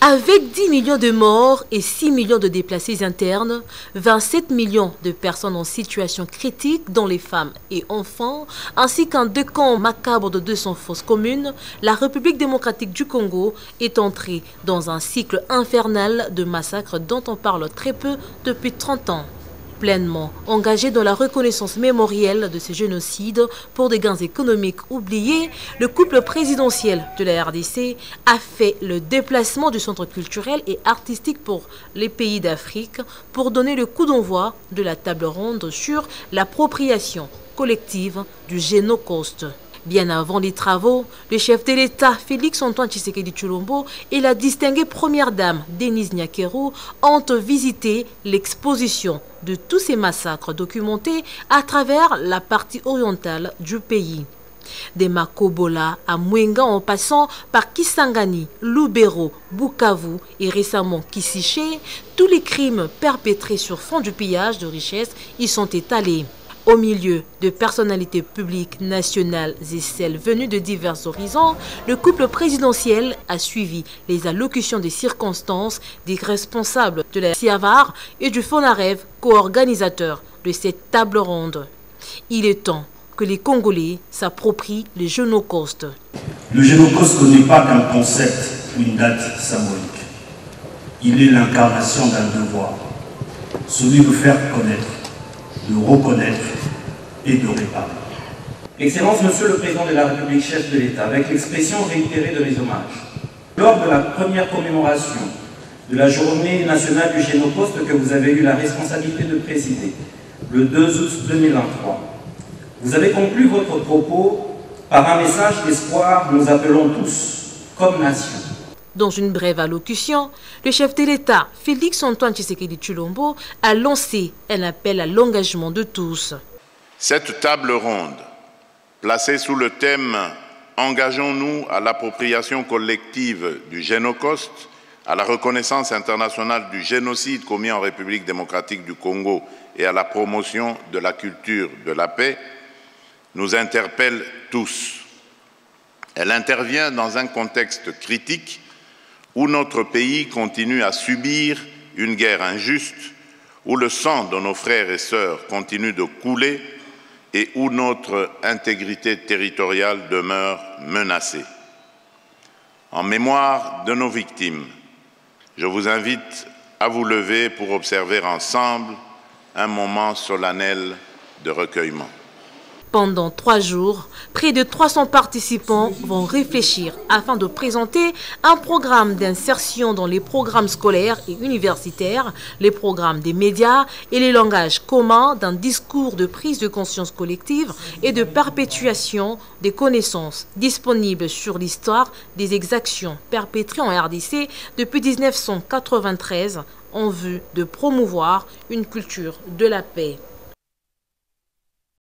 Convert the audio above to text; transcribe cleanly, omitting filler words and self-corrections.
Avec 10 millions de morts et 6 millions de déplacés internes, 27 millions de personnes en situation critique, dont les femmes et enfants, ainsi qu'un décompte macabre de 200 fosses communes, la République démocratique du Congo est entrée dans un cycle infernal de massacres dont on parle très peu depuis 30 ans. Pleinement engagé dans la reconnaissance mémorielle de ces génocides pour des gains économiques oubliés, le couple présidentiel de la RDC a fait le déplacement du centre culturel et artistique pour les pays d'Afrique pour donner le coup d'envoi de la table ronde sur l'appropriation collective du Génocauste. Bien avant les travaux, le chef de l'État, Félix-Antoine Tshisekedi Tshilombo, et la distinguée première dame, Denise Nyakeru, ont visité l'exposition de tous ces massacres documentés à travers la partie orientale du pays. Des Makobola à Mwenga en passant par Kisangani, Lubero, Bukavu et récemment Kisiché, tous les crimes perpétrés sur fond du pillage de richesses y sont étalés. Au milieu de personnalités publiques nationales et celles venues de divers horizons, le couple présidentiel a suivi les allocutions des circonstances des responsables de la CIAVAR et du FONAREV, co-organisateurs de cette table ronde. Il est temps que les Congolais s'approprient le Génocauste. Le Génocauste n'est pas qu'un concept ou une date symbolique. Il est l'incarnation d'un devoir, celui de faire connaître, de reconnaître et de réparer. Excellence, Monsieur le Président de la République, chef de l'État, avec l'expression réitérée de mes hommages, lors de la première commémoration de la Journée nationale du Génocauste que vous avez eu la responsabilité de présider, le 2 août 2023, vous avez conclu votre propos par un message d'espoir, nous appelons tous, comme nation. Dans une brève allocution, le chef de l'État, Félix-Antoine Tshisekedi Tshilombo, a lancé un appel à l'engagement de tous. Cette table ronde, placée sous le thème « Engageons-nous à l'appropriation collective du Génocauste, à la reconnaissance internationale du génocide commis en République démocratique du Congo et à la promotion de la culture de la paix », nous interpelle tous. Elle intervient dans un contexte critique où notre pays continue à subir une guerre injuste, où le sang de nos frères et sœurs continue de couler et où notre intégrité territoriale demeure menacée. En mémoire de nos victimes, je vous invite à vous lever pour observer ensemble un moment solennel de recueillement. Pendant 3 jours, près de 300 participants vont réfléchir afin de présenter un programme d'insertion dans les programmes scolaires et universitaires, les programmes des médias et les langages communs d'un discours de prise de conscience collective et de perpétuation des connaissances disponibles sur l'histoire des exactions perpétrées en RDC depuis 1993 en vue de promouvoir une culture de la paix.